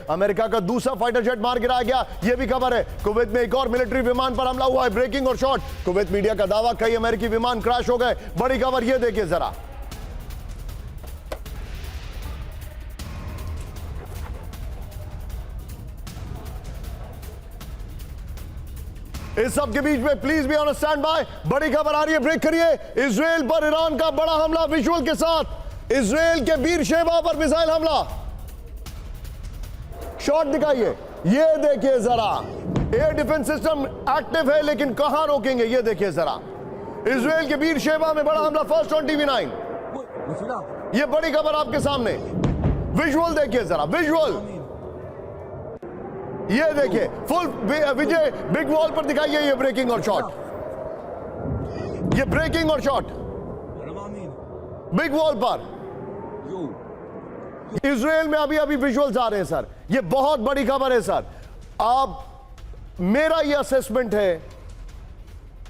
America का दूसरा fighter jet मार गिराया गया, यह भी खबर है। कुवैत में एक और मिलिट्री विमान पर हमला हुआ है। ब्रेकिंग और शॉट, कुवैत मीडिया का दावा, कई अमेरिकी विमान क्रैश हो गए। बड़ी खबर यह देखिए जरा। इस सब के बीच में please be on stand by, बड़ी खबर आ रही है, ब्रेक करिए। इजराइल पर ईरान का बड़ा हमला विजुअल के साथ। इजराइल के बीरशेबा पर मिसाइल हमला, शॉट दिखाइए, ये देखिए जरा। एयर डिफेंस सिस्टम एक्टिव है, लेकिन कहां रोकेंगे, ये देखिए जरा। इजराइल के बीरशेबा में बड़ा हमला, फर्स्ट ऑन टीवी 9। ये बड़ी खबर आपके सामने, विजुअल देखिए जरा, विजुअल ये देखिए, फुल विजय बिग वॉल पर दिखाइए ये ब्रेकिंग और शॉट, ये ब्रेकिंग और शॉट बिग वॉल पर। इजराइल में अभी अभी विजुअल्स आ रहे हैं सर, ये बहुत बड़ी खबर है सर। आप, मेरा ये असेसमेंट है,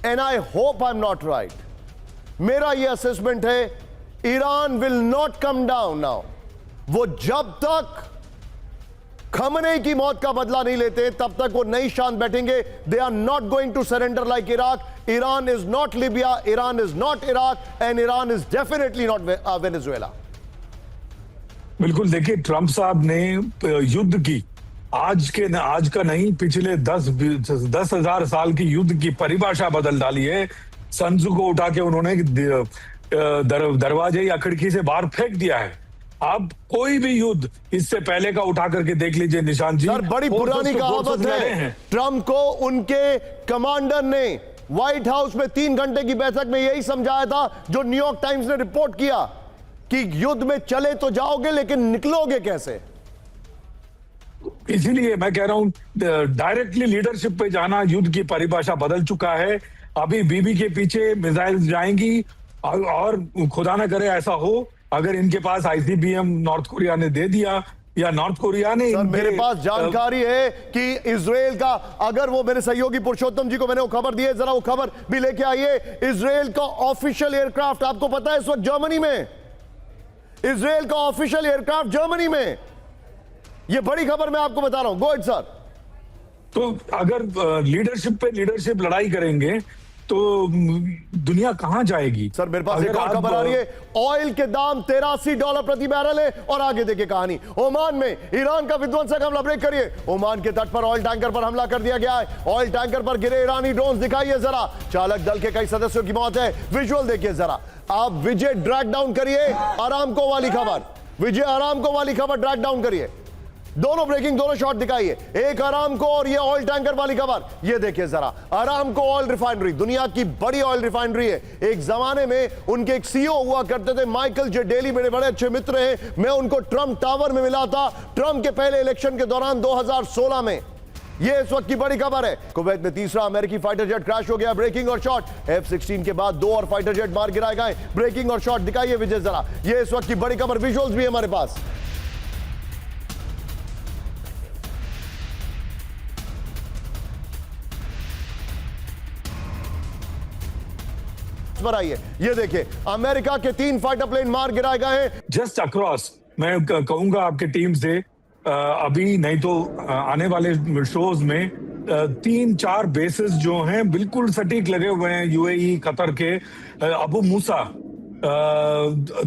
and I hope I am not right, मेरा ये असेसमेंट है, Iran will not come down now. वो जब तक खमने की मौत का बदला नहीं लेते तब तक वो नहीं शांत बैठेंगे। They are not going to surrender like Iraq. Iran is not Libya, Iran is not Iraq, and Iran is definitely not Venezuela. बिल्कुल, देखिए ट्रंप साहब ने युद्ध की आज का नहीं, पिछले 10,000 साल की युद्ध की परिभाषा बदल डाली है। संजू को उठा के उन्होंने दरवाजे या खिड़की से बाहर फेंक दिया है। अब कोई भी युद्ध इससे पहले का उठा करके देख लीजिए निशांत जी, सर बड़ी पुरानी कहावत है। ट्रंप को उनके कमांडर ने व्हाइट हाउस में 3 घंटे की बैठक में यही समझाया था जो न्यूयॉर्क टाइम्स ने रिपोर्ट किया कि युद्ध में चले तो जाओगे लेकिन निकलोगे कैसे। इसीलिए मैं कह रहा हूं, डायरेक्टली लीडरशिप पे जाना, युद्ध की परिभाषा बदल चुका है। अभी बीबी के पीछे मिसाइल जाएंगी और खुदा ना करे ऐसा हो, अगर इनके पास आईसीबीएम नॉर्थ कोरिया ने दे दिया या नॉर्थ कोरिया ने, सर मेरे पास जानकारी है कि इजराइल का, अगर वो मेरे सहयोगी पुरुषोत्तम जी को मैंने वो खबर दी है, जरा वो खबर भी लेके आइए। इजराइल का ऑफिशियल एयरक्राफ्ट, आपको पता है इस वक्त जर्मनी में, इजराइल का ऑफिशियल एयरक्राफ्ट जर्मनी में, ये बड़ी खबर मैं आपको बता रहा हूं। Go ahead sir. तो अगर लीडरशिप लड़ाई करेंगे तो दुनिया कहां जाएगी। सर मेरे पास एक और खबर आ रही है, ऑयल के दाम $83 प्रति बैरल है। और आगे देखिए कहानी, ओमान में ईरान का विध्वंसक हमला, ब्रेक करिए। ओमान के तट पर ऑयल टैंकर पर हमला कर दिया गया है। ऑयल टैंकर पर गिरे ईरानी ड्रोन, दिखाइए जरा। चालक दल के कई सदस्यों की मौत है, विजुअल देखिए जरा। आप विजय ड्रैग डाउन करिए अरामको वाली खबर, विजय अरामको वाली खबर ड्रैग डाउन करिए। दोनों ब्रेकिंग, दोनों शॉट दिखाइए, एक अरामको और ये ऑयल टैंकर वाली खबर। ये देखिए जरा, अरामको ऑयल रिफाइनरी दुनिया की बड़ी ऑयल रिफाइनरी है। एक जमाने में उनके एक सीईओ हुआ करते थे, माइकल जे डेली, मेरे बड़े अच्छे मित्र हैं। मैं उनको ट्रंप टावर में मिला था, ट्रंप के पहले इलेक्शन के दौरान 2016 में। ये इस वक्त की बड़ी खबर है। कुवैत में तीसरा अमेरिकी फाइटर जेट क्रैश हो गया, ब्रेकिंग और शॉट। F-16 के बाद 2 और फाइटर जेट मार गिराए गए, ब्रेकिंग और शॉट दिखाइए विजय जरा। ये इस वक्त की बड़ी खबर, विजुअल्स भी हमारे पास। पर आइए, ये देखिए, अमेरिका के 3 फाइटर प्लेन मार गिराए गए हैं जस्ट अक्रॉस। मैं कहूंगा आपके टीम से, अभी नहीं तो आने वाले शोज में 3-4 बेसिस जो हैं बिल्कुल सटीक लगे हुए हैं। यूएई, कतर के अबू मूसा,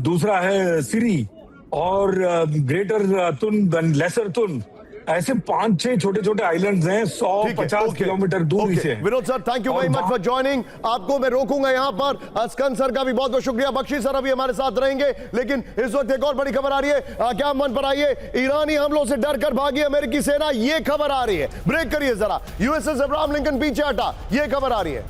दूसरा है सिरी और ग्रेटर तुन, लेसर तुन, ऐसे 5-6 छोटे छोटे आइलैंड्स हैं 150 किलोमीटर दूरी से। Vinod sir, thank you very much for joining. आपको मैं रोकूंगा यहां पर। अस्कन सर का भी बहुत बहुत शुक्रिया। बख्शी सर अभी हमारे साथ रहेंगे, लेकिन इस वक्त एक और बड़ी खबर आ रही है। क्या मन पर आइए, ईरानी हमलों से डर कर भागी अमेरिकी सेना, ये खबर आ रही है। ब्रेक करिए जरा, यूएसएस अब्राहम लिंकन पीछे हटा, ये खबर आ रही है।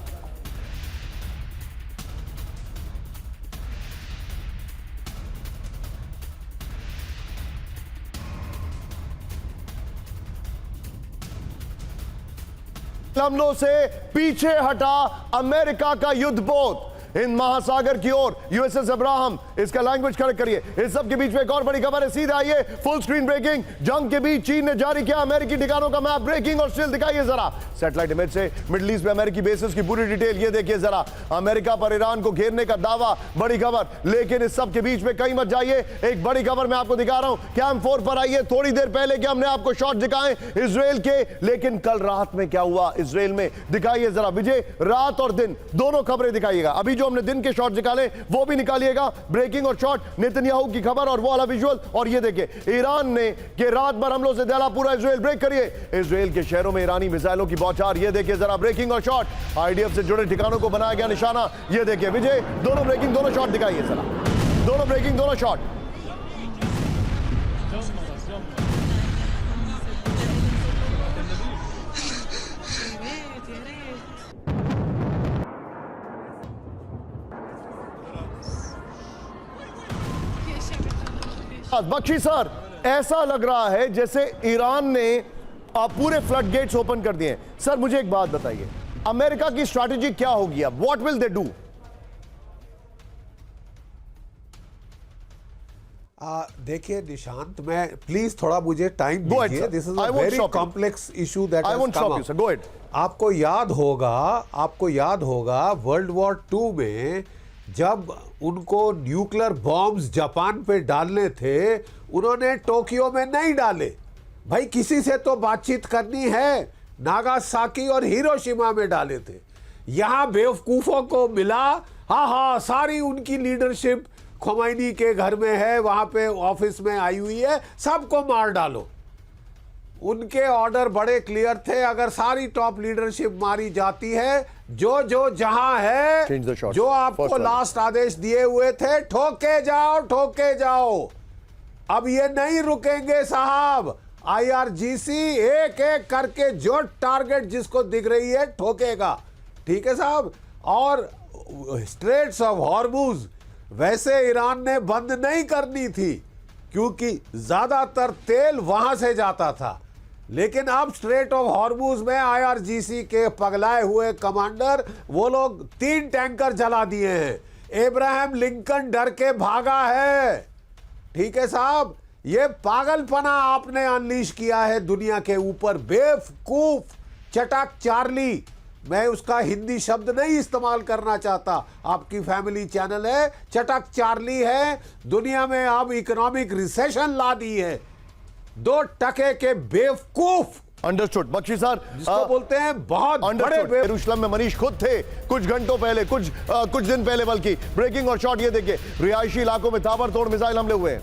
हमलों से पीछे हटा अमेरिका का युद्धपोत हिंद महासागर की ओर। यूएसएस अब्राहम इसका लैंग्वेज करेक्ट करिए। इस सब के बीच में एक और बड़ी खबर है, सीधे आइए, फुल स्क्रीन ब्रेकिंग। जंग के बीच चीन ने जारी किया अमेरिकी ठिकानों का मैप, ब्रेकिंग और स्टिल दिखाइए जरा सैटेलाइट इमेज से मिडिल ईस्ट में अमेरिकी बेसिस की पूरी डिटेल। ये देखिए जरा, अमेरिका पर ईरान को घेरने का दावा, बड़ी खबर। लेकिन इस सब के बीच में कहीं मत जाइए, एक बड़ी खबर मैं आपको दिखा रहा हूं। कैम 4 पर आइए, थोड़ी देर पहले कि हमने आपको शॉट दिखाए इजराइल के, लेकिन कल रात में क्या हुआ इजराइल में, दिखाइए जरा विजय। रात और दिन दोनों खबरें दिखाइएगा। अभी जो हमने दिन के शॉट निकाले वो भी निकालिएगा, ब्रेकिंग और शॉट, नेतन्याहू की खबर और वो वाला विजुअल। और ये देखिए ईरान ने कि रात भर हमलों से दहला पूरा इजराइल, ब्रेक करिए। इजराइल के शहरों में ईरानी मिसाइलों की बौछार, ये देखिए जरा ब्रेकिंग और शॉट। आईडीएफ से जुड़े ठिकानों को बनाया गया निशाना, ये देखिए विजय। दोनों ब्रेकिंग दोनों शॉट दिखाइए जरा, दोनों ब्रेकिंग दोनों शॉट। बख्शी सर, ऐसा लग रहा है जैसे ईरान ने पूरे फ्लड गेट्स ओपन कर दिए। सर मुझे एक बात बताइए, अमेरिका की स्ट्रैटेजी क्या होगी अब, व्हाट विल दे डू? देखिए निशांत, मैं प्लीज थोड़ा मुझे टाइम Go ahead, दीजिए। sir. This is I a won't very stop you. Complex issue that I won't stop you, sir. Go ahead. आपको याद होगा वर्ल्ड वॉर 2 में जब उनको न्यूक्लियर बॉम्ब्स जापान पे डालने थे, उन्होंने टोक्यो में नहीं डाले। भाई किसी से तो बातचीत करनी है, नागासाकी और हिरोशिमा में डाले थे। यहां बेवकूफों को मिला, हाँ सारी उनकी लीडरशिप खोमैनी के घर में है, वहां पे ऑफिस में आई हुई है, सबको मार डालो। उनके ऑर्डर बड़े क्लियर थे, अगर सारी टॉप लीडरशिप मारी जाती है, जो जहां है, Change the shots. जो आपको First one. लास्ट आदेश दिए हुए थे, ठोके जाओ। अब ये नहीं रुकेंगे साहब। आईआरजीसी एक एक करके जो टारगेट जिसको दिख रही है ठोकेगा, ठीक है साहब। और स्ट्रेट्स ऑफ हॉर्मुज वैसे ईरान ने बंद नहीं करनी थी, क्योंकि ज्यादातर तेल वहां से जाता था। लेकिन अब स्ट्रेट ऑफ हॉर्मुज में आईआरजीसी के पगलाए हुए कमांडर, वो लोग 3 टैंकर जला दिए हैं। एब्राहम लिंकन डर के भागा है, ठीक है साहब। ये पागलपना आपने अनलीश किया है दुनिया के ऊपर, बेवकूफ चटक चार्ली। मैं उसका हिंदी शब्द नहीं इस्तेमाल करना चाहता, आपकी फैमिली चैनल है, चटक चार्ली है। दुनिया में अब इकोनॉमिक रिसेशन ला दी है, 2 टके के बेवकूफ। अंडरस्टूड बख्शी सर, जिसको बोलते हैं बहुत बड़े यरूशलेम में मनीष खुद थे कुछ घंटों पहले, कुछ दिन पहले बल्कि। ब्रेकिंग और शॉट ये देखिए, रिहायशी इलाकों में ताबड़तोड़ मिसाइल हमले हुए हैं।